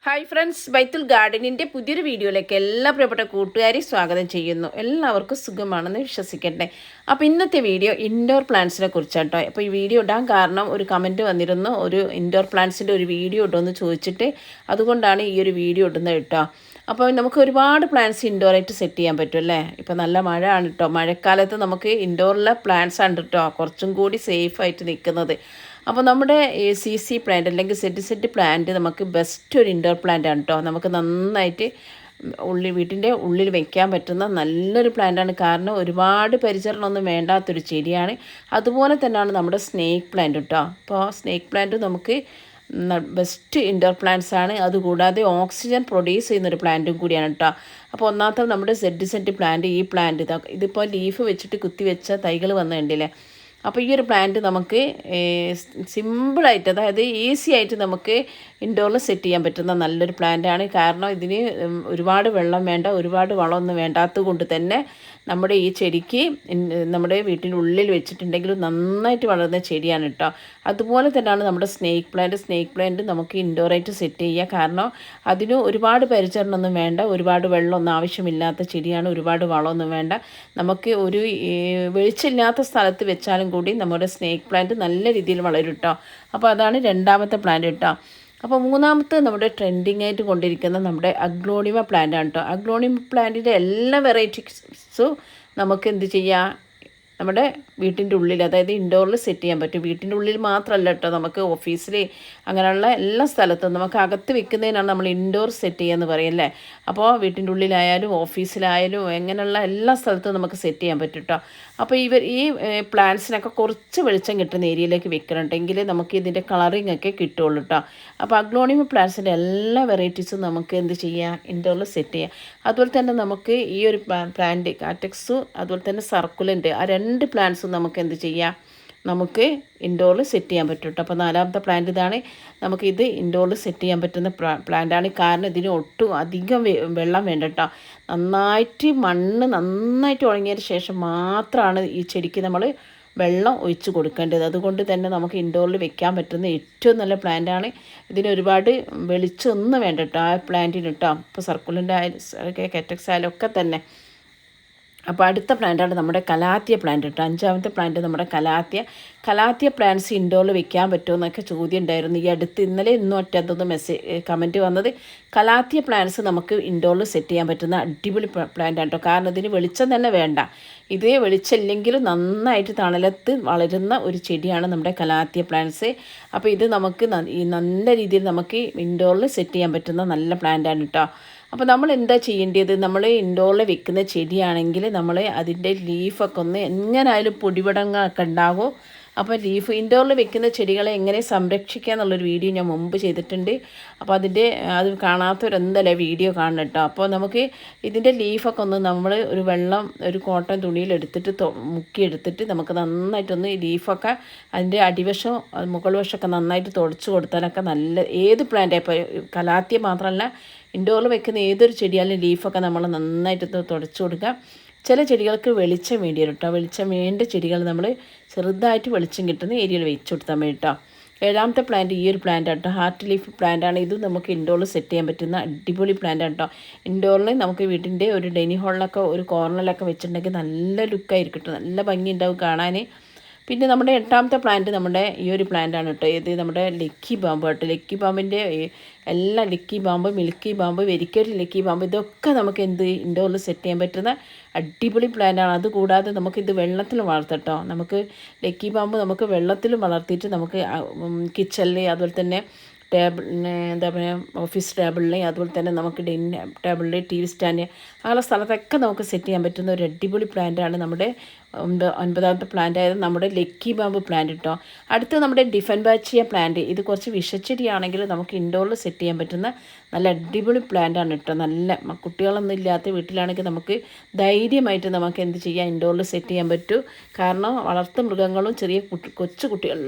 Hi friends, ബൈത്തുൽ ഗാർഡനിൻ്റെ പുതിയൊരു വീഡിയോയിലേക്ക് എല്ലാ പ്രിയപ്പെട്ട കൂട്ടുകാരെയും സ്വാഗതം ചെയ്യുന്നു. എല്ലാവർക്കും സുഖമാണെന്ന് വിശ്വസിക്കട്ടെ. അപ്പോൾ ഇന്നത്തെ വീഡിയോ ഇൻഡോർ പ്ലാന്റ്സിനെ കുറിച്ചാട്ടോ. അപ്പോൾ ഈ വീഡിയോ ഇടാൻ കാരണം ഒരു കമൻറ്റ് വന്നിരുന്നു, ഒരു ഇൻഡോർ പ്ലാന്റ്സിൻ്റെ ഒരു വീഡിയോ ഇടുമെന്ന് ചോദിച്ചിട്ട്, അതുകൊണ്ടാണ് ഈ ഒരു വീഡിയോ ഇടുന്നത് കേട്ടോ. അപ്പോൾ നമുക്ക് ഒരുപാട് പ്ലാന്റ്സ് ഇൻഡോറായിട്ട് സെറ്റ് ചെയ്യാൻ പറ്റും അല്ലേ. ഇപ്പോൾ നല്ല മഴ ആണ് കേട്ടോ. മഴക്കാലത്ത് നമുക്ക് ഇൻഡോറിലെ പ്ലാന്റ്സ് ആണ് കേട്ടോ കുറച്ചും കൂടി സേഫായിട്ട് നിൽക്കുന്നത്. അപ്പോൾ നമ്മുടെ CC പ്ലാന്റ് അല്ലെങ്കിൽ സെറ്റ് പ്ലാന്റ് നമുക്ക് ബെസ്റ്റ് ഒരു ഇൻഡോർ പ്ലാന്റ് ആണ് കേട്ടോ. നമുക്ക് നന്നായിട്ട് വീട്ടിൻ്റെ ഉള്ളിൽ വെക്കാൻ പറ്റുന്ന നല്ലൊരു പ്ലാന്റാണ്. കാരണം ഒരുപാട് പരിചരണമൊന്നും വേണ്ടാത്തൊരു ചെടിയാണ്. അതുപോലെ തന്നെയാണ് നമ്മുടെ സ്നേക്ക് പ്ലാന്റ് കേട്ടോ. അപ്പോൾ സ്നേക്ക് പ്ലാന്റ് നമുക്ക് ബെസ്റ്റ് ഇൻഡോർ പ്ലാന്റ്സ് ആണ്. അതുകൂടാതെ ഓക്സിജൻ പ്രൊഡ്യൂസ് ചെയ്യുന്നൊരു പ്ലാന്റും കൂടിയാണ് കേട്ടോ. അപ്പോൾ ഒന്നാമത്തെ നമ്മുടെ സെറ്റ് പ്ലാന്റ്, ഈ പ്ലാന്റ് ഇതിപ്പോൾ ലീഫ് വെച്ചിട്ട് കുത്തിവെച്ച തൈകൾ വന്ന് കണ്ടില്ലേ. അപ്പോൾ ഈ ഒരു പ്ലാന്റ് നമുക്ക് സിമ്പിളായിട്ട്, അതായത് ഈസി ആയിട്ട് നമുക്ക് ഇൻഡോറിൽ സെറ്റ് ചെയ്യാൻ പറ്റുന്ന നല്ലൊരു പ്ലാന്റാണ്. കാരണം ഇതിന് ഒരുപാട് വെള്ളം വേണ്ട, ഒരുപാട് വളമൊന്നും വേണ്ടാത്തത് കൊണ്ട് തന്നെ നമ്മുടെ ഈ ചെടിക്ക് നമ്മുടെ വീട്ടിൻ്റെ ഉള്ളിൽ വെച്ചിട്ടുണ്ടെങ്കിൽ നന്നായിട്ട് വളരുന്ന ചെടിയാണ് കേട്ടോ. അതുപോലെ തന്നെയാണ് നമ്മുടെ സ്നേക്ക് പ്ലാന്റ് നമുക്ക് ഇൻഡോറായിട്ട് സെറ്റ് ചെയ്യുക. കാരണം അതിന് ഒരുപാട് പരിചരണമൊന്നും വേണ്ട, ഒരുപാട് വെള്ളമൊന്നും ആവശ്യമില്ലാത്ത ചെടിയാണ്. ഒരുപാട് വളമൊന്നും വേണ്ട. നമുക്ക് ഒരു വെളിച്ചമില്ലാത്ത സ്ഥലത്ത് വെച്ചാലും കൂടി നമ്മുടെ സ്നേക്ക് പ്ലാന്റ് നല്ല രീതിയിൽ വളരും കേട്ടോ. അപ്പോൾ അതാണ് രണ്ടാമത്തെ പ്ലാന്റ് കേട്ടോ. അപ്പോൾ മൂന്നാമത്തെ നമ്മുടെ ട്രെൻഡിങ് ആയിട്ട് കൊണ്ടിരിക്കുന്ന നമ്മുടെ അഗ്ലോണിമ പ്ലാന്റ് ആണ് കേട്ടോ. അഗ്ലോണിമ പ്ലാന്റിൻ്റെ എല്ലാ വെറൈറ്റീസും നമുക്ക് എന്ത് ചെയ്യാം, നമ്മുടെ വീട്ടിൻ്റെ ഉള്ളിൽ, അതായത് ഇൻഡോറിൽ സെറ്റ് ചെയ്യാൻ പറ്റും. വീട്ടിൻ്റെ ഉള്ളിൽ മാത്രമല്ല കേട്ടോ, നമുക്ക് ഓഫീസിൽ അങ്ങനെയുള്ള എല്ലാ സ്ഥലത്തും നമുക്ക് അകത്ത് വെക്കുന്നതിനാണ് നമ്മൾ ഇൻഡോർ സെറ്റ് ചെയ്യുകയെന്ന് പറയല്ലേ. അപ്പോൾ വീട്ടിൻ്റെ ഉള്ളിലായാലും ഓഫീസിലായാലും അങ്ങനെയുള്ള എല്ലാ സ്ഥലത്തും നമുക്ക് സെറ്റ് ചെയ്യാൻ പറ്റും കേട്ടോ. അപ്പോൾ ഈ പ്ലാന്റ്സിനൊക്കെ കുറച്ച് വെളിച്ചം കിട്ടുന്ന ഏരിയയിലേക്ക് വെക്കണമെങ്കിൽ നമുക്ക് ഇതിൻ്റെ കളറിങ് ഒക്കെ കിട്ടുള്ളൂ കേട്ടോ. അപ്പോൾ അഗ്ലോണിമ പ്ലാന്റ്സിൻ്റെ എല്ലാ വെറൈറ്റീസും നമുക്ക് എന്ത് ചെയ്യാം, ഇൻഡോറിൽ സെറ്റ് ചെയ്യാം. അതുപോലെ തന്നെ നമുക്ക് ഈ ഒരു പ്ലാന്റ് കാറ്റക്സും അതുപോലെ തന്നെ സർക്കുലൻ്റ്, ആ രണ്ട് പ്ലാന്റ്സും നമുക്ക് എന്ത് ചെയ്യാം, നമുക്ക് ഇൻഡോറിൽ സെറ്റ് ചെയ്യാൻ പറ്റും കേട്ടോ. അപ്പോൾ നാലാമത്തെ പ്ലാന്റ് ഇതാണ്. നമുക്കിത് ഇൻഡോറിൽ സെറ്റ് ചെയ്യാൻ പറ്റുന്ന പ്ലാന്റാണ്. കാരണം ഇതിന് ഒട്ടും അധികം വെള്ളം വേണ്ട കേട്ടോ. മണ്ണ് നന്നായിട്ട് ഉണങ്ങിയതിന് ശേഷം മാത്രമാണ് ഈ ചെടിക്ക് നമ്മൾ വെള്ളം ഒഴിച്ച് കൊടുക്കേണ്ടത്. അതുകൊണ്ട് തന്നെ നമുക്ക് ഇൻഡോറിൽ വെക്കാൻ പറ്റുന്ന ഏറ്റവും നല്ല പ്ലാന്റാണ്. ഇതിന് ഒരുപാട് വെളിച്ചമൊന്നും വേണ്ട കേട്ടോ ആ പ്ലാന്റിന് കേട്ടോ. ഇപ്പോൾ സർക്കുലൻ്റ് ആയാലും കാറ്റക്സ് ആയാലും ഒക്കെ തന്നെ. അപ്പോൾ അടുത്ത പ്ലാന്റാണ് നമ്മുടെ കലാത്തിയ പ്ലാന്റ് കേട്ടോ. അഞ്ചാമത്തെ പ്ലാന്റ് നമ്മുടെ കലാത്തിയ പ്ലാന്റ്സ് ഇൻഡോറിൽ വെക്കാൻ പറ്റുമോ എന്നൊക്കെ ചോദ്യം ഉണ്ടായിരുന്നു. ഈ അടുത്ത് ഇന്നലെ ഇന്നും ഒറ്റ കമൻറ്റ് വന്നത്. കലാത്തിയ പ്ലാന്റ്സ് നമുക്ക് ഇൻഡോറിൽ സെറ്റ് ചെയ്യാൻ പറ്റുന്ന അടിപൊളി പ്ലാന്റ് ആണ് കേട്ടോ. കാരണം ഇതിന് വെളിച്ചം തന്നെ വേണ്ട. ഇതേ വെളിച്ചമില്ലെങ്കിലും നന്നായിട്ട് തണലത്ത് വളരുന്ന ഒരു ചെടിയാണ് നമ്മുടെ കലാത്തിയ പ്ലാന്റ്സ്. അപ്പോൾ ഇത് നമുക്ക് നല്ല രീതിയിൽ നമുക്ക് ഇൻഡോറിൽ സെറ്റ് ചെയ്യാൻ പറ്റുന്ന നല്ല പ്ലാന്റാണ് കേട്ടോ. അപ്പോൾ നമ്മൾ എന്താ ചെയ്യേണ്ടത്, നമ്മൾ ഇൻഡോറിൽ വെക്കുന്ന ചെടിയാണെങ്കിൽ നമ്മൾ അതിൻ്റെ ലീഫൊക്കെ ഒന്ന് എങ്ങനെയായാലും പൊടിപടങ്ങളൊക്കെ ഉണ്ടാകും. അപ്പോൾ ഇൻഡോറിൽ വെക്കുന്ന ചെടികളെ എങ്ങനെ സംരക്ഷിക്കുക എന്നുള്ളൊരു വീഡിയോ ഞാൻ മുമ്പ് ചെയ്തിട്ടുണ്ട്. അപ്പോൾ അത് കാണാത്തവരെന്തല്ലേ വീഡിയോ കാണണം കേട്ടോ. അപ്പോൾ നമുക്ക് ഇതിൻ്റെ ലീഫൊക്കെ ഒന്ന് നമ്മൾ ഒരു കോട്ടൺ തുണിയിലെടുത്തിട്ട് മുക്കിയെടുത്തിട്ട് നമുക്ക് നന്നായിട്ടൊന്ന് ഈ ലീഫൊക്കെ അതിൻ്റെ അടിവശം മുകൾ വശമൊക്കെ നന്നായിട്ട് തുടച്ച് കൊടുത്താലൊക്കെ നല്ല ഏത് പ്ലാന്റ്, ഇപ്പോൾ കലാത്തിയ മാത്രമല്ല ഇൻഡോറിൽ വെക്കുന്ന ഏതൊരു ചെടിയാലും ലീഫൊക്കെ നമ്മൾ നന്നായിട്ട് തുടച്ച് കൊടുക്കുക. ചില ചെടികൾക്ക് വെളിച്ചം വേണ്ടി വരും കേട്ടോ. വെളിച്ചം വേണ്ട ചെടികൾ നമ്മൾ ചെറുതായിട്ട് വെളിച്ചം കിട്ടുന്ന ഏരിയയിൽ വെച്ച് കൊടുത്താൽ മതി കേട്ടോ. ഏഴാമത്തെ പ്ലാന്റ് ഈ ഒരു പ്ലാന്റ് കേട്ടോ, ഹാർട്ട് ലീഫ് പ്ലാന്റ് ആണ്. ഇത് നമുക്ക് ഇൻഡോറിൽ സെറ്റ് ചെയ്യാൻ പറ്റുന്ന അടിപൊളി പ്ലാന്റ് ആണ് കേട്ടോ. ഇൻഡോറിൽ നമുക്ക് വീട്ടിൻ്റെ ഒരു ഡൈനിങ് ഹാളിലൊക്കെ ഒരു കോർണറിലൊക്കെ വെച്ചിട്ടുണ്ടെങ്കിൽ നല്ല ലുക്കായിരിക്കും കേട്ടോ, നല്ല ഭംഗി ഉണ്ടാവും കാണാൻ. പിന്നെ നമ്മുടെ എട്ടാമത്തെ പ്ലാന്റ് നമ്മുടെ ഈ ഒരു പ്ലാന്റാണ് കേട്ടോ. ഇത് നമ്മുടെ ലക്കി ബാമ്പ് കേട്ടോ. ലക്കി ബാമ്പിൻ്റെ എല്ലാ ലക്കി ബാമ്പ്, മിൽക്കി ബാമ്പ്, വെരിക്കരി ലക്കി ബാമ്പ്, ഇതൊക്കെ നമുക്ക് ഇൻഡോറിൽ സെറ്റ് ചെയ്യാൻ പറ്റുന്ന അടിപൊളി പ്ലാന്റാണ്. അതുകൂടാതെ നമുക്കിത് വെള്ളത്തിൽ വളർത്തട്ടോ. നമുക്ക് ലക്കി ബാമ്പ് നമുക്ക് വെള്ളത്തിൽ വളർത്തിയിട്ട് നമുക്ക് കിച്ചണിൽ, അതുപോലെ തന്നെ എന്താ പറയുക ഓഫീസ് ടേബിളിൽ, അതുപോലെ തന്നെ നമുക്ക് ഡൈനിങ് ടേബിളിൽ, TV സ്റ്റാൻഡ്, അങ്ങനെ സ്ഥലത്തൊക്കെ നമുക്ക് സെറ്റ് ചെയ്യാൻ പറ്റുന്ന ഒരു അടിപൊളി പ്ലാന്റാണ് നമ്മുടെ ഒൻപതാമത്തെ പ്ലാന്റ് ആയത് നമ്മുടെ ലക്കി ബാമ്പ് പ്ലാന്റ് കേട്ടോ. അടുത്ത് നമ്മുടെ ഡിഫൻബാച്ചിയ പ്ലാന്റ്. ഇത് കുറച്ച് വിഷച്ചെടിയാണെങ്കിൽ നമുക്ക് ഇൻഡോറിൽ സെറ്റ് ചെയ്യാൻ പറ്റുന്ന നല്ല അടിപൊളി പ്ലാന്റാണ് കേട്ടോ. നല്ല കുട്ടികളൊന്നും ഇല്ലാത്ത വീട്ടിലാണെങ്കിൽ നമുക്ക് ധൈര്യമായിട്ട് നമുക്ക് എന്ത് ചെയ്യാം, ഇൻഡോറിൽ സെറ്റ് ചെയ്യാൻ പറ്റും. കാരണം വളർത്തു മൃഗങ്ങളും ചെറിയ കൊച്ചു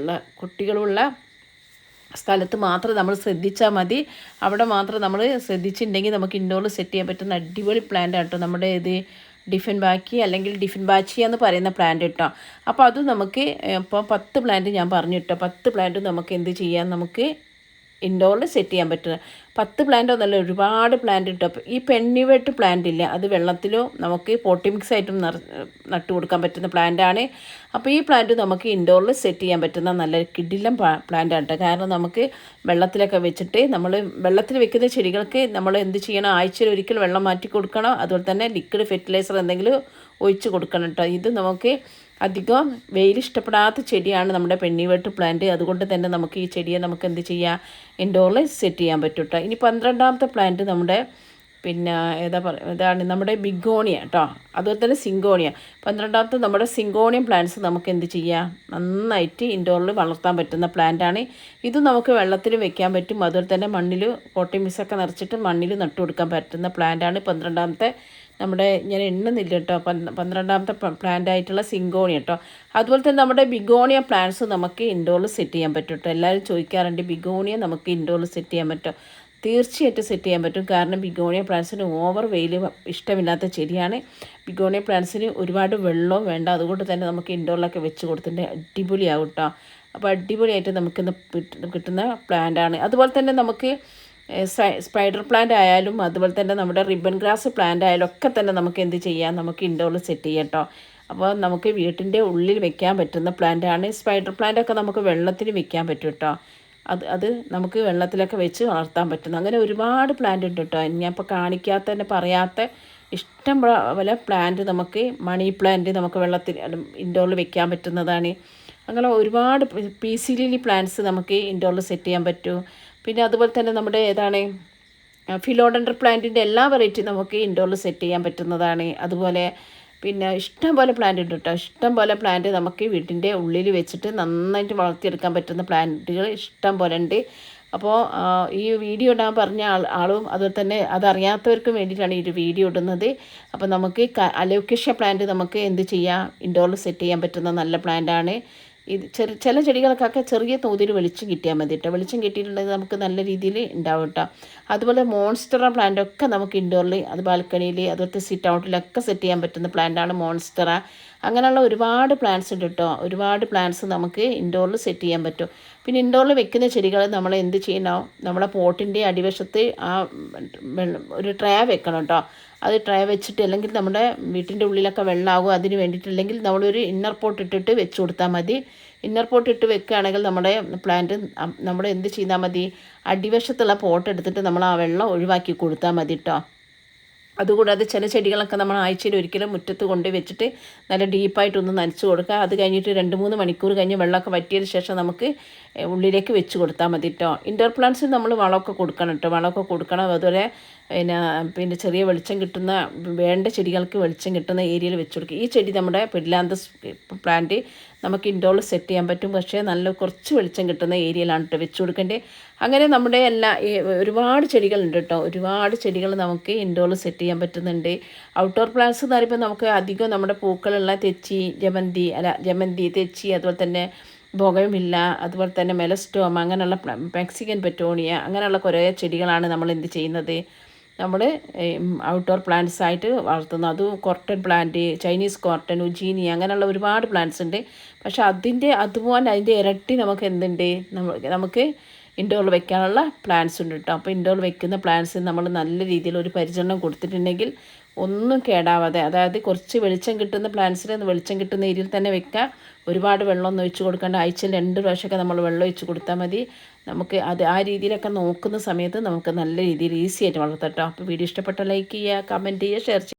കുട്ടികളുള്ള സ്ഥലത്ത് മാത്രം നമ്മൾ ശ്രദ്ധിച്ചാൽ മതി. അവിടെ മാത്രം നമ്മൾ ശ്രദ്ധിച്ചിട്ടുണ്ടെങ്കിൽ നമുക്ക് ഇൻഡോറിൽ സെറ്റ് ചെയ്യാൻ പറ്റുന്ന അടിപൊളി പ്ലാന്റ് കേട്ടോ നമ്മുടെ ഇത് ഡിഫൻബാക്കി അല്ലെങ്കിൽ ഡിഫൻബാച്ചിയ എന്ന് പറയുന്ന പ്ലാന്റ് കേട്ടോ. അപ്പോൾ അത് നമുക്ക് ഇപ്പോൾ 10 പ്ലാന്റ് ഞാൻ പറഞ്ഞു കേട്ടോ. 10 പ്ലാന്റ് നമുക്ക് എന്ത് ചെയ്യാം, നമുക്ക് ഇൻഡോറിൽ സെറ്റ് ചെയ്യാൻ പറ്റുന്നത്. 10 പ്ലാന്റ് ഒന്നല്ല, ഒരുപാട് പ്ലാന്റ് കിട്ടും. അപ്പോൾ ഈ പെണ്ണിവെട്ട് പ്ലാന്റ് ഇല്ല, അത് വെള്ളത്തിലോ നമുക്ക് പോട്ടി മിക്സ് ആയിട്ടും നട്ടു കൊടുക്കാൻ പറ്റുന്ന പ്ലാന്റാണ്. അപ്പോൾ ഈ പ്ലാന്റ് നമുക്ക് ഇൻഡോറിൽ സെറ്റ് ചെയ്യാൻ പറ്റുന്ന നല്ല കിടിലം പ്ലാന്റാണ് കേട്ടോ. കാരണം നമുക്ക് വെള്ളത്തിലൊക്കെ വെച്ചിട്ട് നമ്മൾ വെള്ളത്തിൽ വെക്കുന്ന ചെടികൾക്ക് നമ്മൾ എന്ത് ചെയ്യണം, ആഴ്ചയിൽ ഒരിക്കൽ വെള്ളം മാറ്റി കൊടുക്കണം. അതുപോലെ തന്നെ ലിക്വിഡ് ഫെർട്ടിലൈസർ എന്തെങ്കിലും ഒഴിച്ച് കൊടുക്കണം കേട്ടോ. ഇത് നമുക്ക് അധികം വെയിൽ ഇഷ്ടപ്പെടാത്ത ചെടിയാണ് നമ്മുടെ പെണ്ണിവേട്ട് പ്ലാന്റ്. അതുകൊണ്ട് തന്നെ നമുക്ക് ഈ ചെടിയെ നമുക്ക് എന്ത് ചെയ്യാം, ഇൻഡോറിൽ സെറ്റ് ചെയ്യാൻ പറ്റും കേട്ടോ. ഇനി 12ാമത്തെ പ്ലാന്റ് നമ്മുടെ ഇതാണ് നമ്മുടെ ബിഗോണിയ കേട്ടോ. അതുപോലെ തന്നെ സിങ്കോണിയ. 12ാമത്തെ നമ്മുടെ സിങ്കോണിയം പ്ലാന്റ്സ് നമുക്ക് എന്ത് ചെയ്യാം, നന്നായിട്ട് ഇൻഡോറിൽ വളർത്താൻ പറ്റുന്ന പ്ലാന്റാണ്. ഇത് നമുക്ക് വെള്ളത്തിൽ വെക്കാൻ പറ്റും. അതുപോലെ തന്നെ മണ്ണിൽ പോട്ടി മിക്സൊക്കെ നിറച്ചിട്ട് മണ്ണിൽ നട്ടു കൊടുക്കാൻ പറ്റുന്ന പ്ലാന്റാണ് 12ാമത്തെ നമ്മുടെ, ഞാൻ എണ്ണുന്നില്ല കേട്ടോ, 12ാമത്തെ പ്ലാന്റ് ആയിട്ടുള്ള സിങ്കോണിയ കേട്ടോ. അതുപോലെ തന്നെ നമ്മുടെ ബിഗോണിയ പ്ലാന്റ്സ് നമുക്ക് ഇൻഡോറിൽ സെറ്റ് ചെയ്യാൻ പറ്റും കേട്ടോ. എല്ലാവരും ചോദിക്കാറുണ്ട് ബിഗോണിയ നമുക്ക് ഇൻഡോറിൽ സെറ്റ് ചെയ്യാൻ പറ്റും. തീർച്ചയായിട്ടും സെറ്റ് ചെയ്യാൻ പറ്റും. കാരണം ബിഗോണിയ പ്ലാന്റ്സിന് ഓവർ വെയിൽ ഇഷ്ടമില്ലാത്ത ചെടിയാണ്. ബിഗോണിയ പ്ലാന്റ്സിന് ഒരുപാട് വെള്ളവും വേണ്ട. അതുകൊണ്ട് തന്നെ നമുക്ക് ഇൻഡോറിലൊക്കെ വെച്ച് കൊടുത്തിട്ട് അടിപൊളിയാവും കേട്ടോ. അപ്പോൾ അടിപൊളിയായിട്ട് നമുക്കിന്ന് കിട്ടുന്ന പ്ലാന്റാണ്. അതുപോലെ തന്നെ നമുക്ക് സ്പൈഡർ പ്ലാന്റ് ആയാലും അതുപോലെ തന്നെ നമ്മുടെ റിബൺ ഗ്രാസ് പ്ലാന്റ് ആയാലും ഒക്കെ തന്നെ നമുക്ക് എന്ത് ചെയ്യാം, നമുക്ക് ഇൻഡോറിൽ സെറ്റ് ചെയ്യാം കേട്ടോ. അപ്പോൾ നമുക്ക് വീട്ടിൻ്റെ ഉള്ളിൽ വെക്കാൻ പറ്റുന്ന പ്ലാന്റാണ്. സ്പൈഡർ പ്ലാന്റൊക്കെ നമുക്ക് വെള്ളത്തിൽ വെക്കാൻ പറ്റും കേട്ടോ. അത് നമുക്ക് വെള്ളത്തിലൊക്കെ വെച്ച് വളർത്താൻ പറ്റുന്നു. അങ്ങനെ ഒരുപാട് പ്ലാന്റ് ഉണ്ട് കേട്ടോ. ഞാൻ ഇപ്പോൾ കാണിക്കാത്ത തന്നെ പറയാത്ത ഇഷ്ടം പോലെ പ്ലാന്റ് നമുക്ക്, മണി പ്ലാന്റ് നമുക്ക് വെള്ളത്തിൽ ഇൻഡോറിൽ വെക്കാൻ പറ്റുന്നതാണ്. അങ്ങനെ ഒരുപാട് പീസി ലില്ലി പ്ലാന്റ്സ് നമുക്ക് ഇൻഡോറിൽ സെറ്റ് ചെയ്യാൻ പറ്റും. പിന്നെ അതുപോലെ തന്നെ നമ്മുടെ ഫിലോഡൻഡർ പ്ലാന്റിൻ്റെ എല്ലാ വെറൈറ്റിയും നമുക്ക് ഇൻഡോറിൽ സെറ്റ് ചെയ്യാൻ പറ്റുന്നതാണ്. അതുപോലെ പിന്നെ ഇഷ്ടം പോലെ പ്ലാന്റ് ഉണ്ട് കേട്ടോ. ഇഷ്ടം പോലെ പ്ലാന്റ് നമുക്ക് വീട്ടിൻ്റെ ഉള്ളിൽ വെച്ചിട്ട് നന്നായിട്ട് വളർത്തിയെടുക്കാൻ പറ്റുന്ന പ്ലാന്റുകൾ ഇഷ്ടം പോലെ ഉണ്ട്. അപ്പോൾ ഈ വീഡിയോ ഇടാൻ പറഞ്ഞ ആളും അതുപോലെ തന്നെ അതറിയാത്തവർക്കും വേണ്ടിയിട്ടാണ് ഈ ഒരു വീഡിയോ ഇടുന്നത്. അപ്പോൾ നമുക്ക് അലോക്കേഷ്യ പ്ലാന്റ് നമുക്ക് എന്ത് ചെയ്യാം, ഇൻഡോറിൽ സെറ്റ് ചെയ്യാൻ പറ്റുന്ന നല്ല പ്ലാന്റാണ്. ഇത് ചില ചെടികൾക്കൊക്കെ ചെറിയ തോതിൽ വെളിച്ചം കിട്ടിയാൽ മതി കേട്ടോ. വെളിച്ചം കിട്ടിയിട്ടുണ്ടെങ്കിൽ നമുക്ക് നല്ല രീതിയിൽ ഉണ്ടാവും കേട്ടോ. അതുപോലെ മോൺസ്റ്ററ പ്ലാന്റൊക്കെ നമുക്ക് ഇൻഡോറിൽ, അത് ബാൽക്കണിയിൽ, അതുപോലത്തെ സിറ്റ് ഔട്ടിലൊക്കെ സെറ്റ് ചെയ്യാൻ പറ്റുന്ന പ്ലാന്റാണ് മോൺസ്റ്ററ. അങ്ങനെയുള്ള ഒരുപാട് പ്ലാന്റ്സ് ഉണ്ട് കേട്ടോ. ഒരുപാട് പ്ലാന്റ്സ് നമുക്ക് ഇൻഡോറിൽ സെറ്റ് ചെയ്യാൻ പറ്റും. പിന്നെ ഇൻഡോറിൽ വെക്കുന്ന ചെടികൾ നമ്മൾ എന്ത് ചെയ്യണം, നമ്മുടെ പോട്ടിൻ്റെ അടിവശത്ത് ഒരു ട്രേ വെക്കണം കേട്ടോ. അത് ട്രേ വെച്ചിട്ട്, അല്ലെങ്കിൽ നമ്മുടെ വീട്ടിൻ്റെ ഉള്ളിലൊക്കെ വെള്ളമാകും, അതിന് വേണ്ടിയിട്ടില്ലെങ്കിൽ നമ്മളൊരു ഇന്നർ പോട്ട് ഇട്ടിട്ട് വെച്ച് കൊടുത്താൽ മതി. ഇന്നർ പോട്ട് ഇട്ട് വെക്കുകയാണെങ്കിൽ നമ്മുടെ പ്ലാന്റ് നമ്മൾ എന്ത് ചെയ്താൽ മതി, അടിവശത്തുള്ള പോട്ട് എടുത്തിട്ട് നമ്മൾ ആ വെള്ളം ഒഴിവാക്കി കൊടുത്താൽ മതി കേട്ടോ. അതുകൂടാതെ ചില ചെടികളൊക്കെ നമ്മൾ ആഴ്ചയിൽ ഒരിക്കലും മുറ്റത്ത് കൊണ്ട് വെച്ചിട്ട് നല്ല ഡീപ്പായിട്ടൊന്ന് നനച്ച് കൊടുക്കുക. അത് കഴിഞ്ഞിട്ട് 2-3 മണിക്കൂർ കഴിഞ്ഞ് വെള്ളമൊക്കെ വറ്റിയതിന് ശേഷം നമുക്ക് ഉള്ളിലേക്ക് വെച്ച് കൊടുത്താൽ മതി കേട്ടോ. ഇൻഡോർ പ്ലാന്റ്സിന് നമ്മൾ വളമൊക്കെ കൊടുക്കണം കേട്ടോ. വളമൊക്കെ കൊടുക്കണം. അതുപോലെ പിന്നെ ചെറിയ വെളിച്ചം കിട്ടുന്ന, വേണ്ട ചെടികൾക്ക് വെളിച്ചം കിട്ടുന്ന ഏരിയയിൽ വെച്ച് കൊടുക്കുക. ഈ ചെടി നമ്മുടെ പെഡിലാന്തസ് പ്ലാന്റ് നമുക്ക് ഇൻഡോറിൽ സെറ്റ് ചെയ്യാൻ പറ്റും. പക്ഷേ നല്ല കുറച്ച് വെളിച്ചം കിട്ടുന്ന ഏരിയയിലാണ് കേട്ടോ വെച്ച് കൊടുക്കേണ്ടത്. അങ്ങനെ നമ്മുടെ ഒരുപാട് ചെടികളുണ്ട് കേട്ടോ. ഒരുപാട് ചെടികൾ നമുക്ക് ഇൻഡോറിൽ സെറ്റ് ചെയ്യാൻ പറ്റുന്നുണ്ട്. ഔട്ട്ഡോർ പ്ലാന്റ്സ് എന്ന് പറയുമ്പോൾ നമുക്ക് അധികം നമ്മുടെ പൂക്കളുള്ള ജമന്തി, തെച്ചി, അതുപോലെ തന്നെ ബൊഗൻവില്ല, അതുപോലെ തന്നെ മെലസ്റ്റോമ, അങ്ങനെയുള്ള മെക്സിക്കൻ പെറ്റോണിയ, അങ്ങനെയുള്ള കുറേ ചെടികളാണ് നമ്മൾ എന്ത് ചെയ്യുന്നത്, നമ്മൾ ഔട്ട്ഡോർ പ്ലാന്റ്സ് ആയിട്ട് വളർത്തുന്നു. അതും കോർട്ടൺ പ്ലാന്റ്, ചൈനീസ് കോർട്ടൺ, ഉജീനി, അങ്ങനെയുള്ള ഒരുപാട് പ്ലാന്റ്സ് ഉണ്ട്. പക്ഷേ അതുപോലെ അതിൻ്റെ ഇരട്ടി നമുക്ക് എന്തുണ്ട്, നമുക്ക് ഇൻഡോറിൽ വെക്കാനുള്ള പ്ലാന്റ്സ് ഉണ്ട് കേട്ടോ. അപ്പോൾ ഇൻഡോറിൽ വെക്കുന്ന പ്ലാന്റ്സ് നമ്മൾ നല്ല രീതിയിൽ ഒരു പരിചരണം കൊടുത്തിട്ടുണ്ടെങ്കിൽ ഒന്നും കേടാവാതെ, അതായത് കുറച്ച് വെളിച്ചം കിട്ടുന്ന പ്ലാന്റ്സിൽ വെളിച്ചം കിട്ടുന്ന ഏരിയയിൽ തന്നെ വെക്കുക. ഒരുപാട് വെള്ളമൊന്നും ഒഴിച്ച് കൊടുക്കേണ്ട. ആഴ്ചയിൽ 2 പ്രാവശ്യമൊക്കെ നമ്മൾ വെള്ളം ഒഴിച്ച് കൊടുത്താൽ മതി. നമുക്ക് ആ രീതിയിലൊക്കെ നോക്കുന്ന സമയത്ത് നമുക്ക് നല്ല രീതിയിൽ ഈസി ആയിട്ട് വളർത്താം കേട്ടോ. അപ്പോൾ വീഡിയോ ഇഷ്ടപ്പെട്ട ലൈക്ക് ചെയ്യുക, കമൻറ്റ് ചെയ്യുക, ഷെയർ ചെയ്യുക.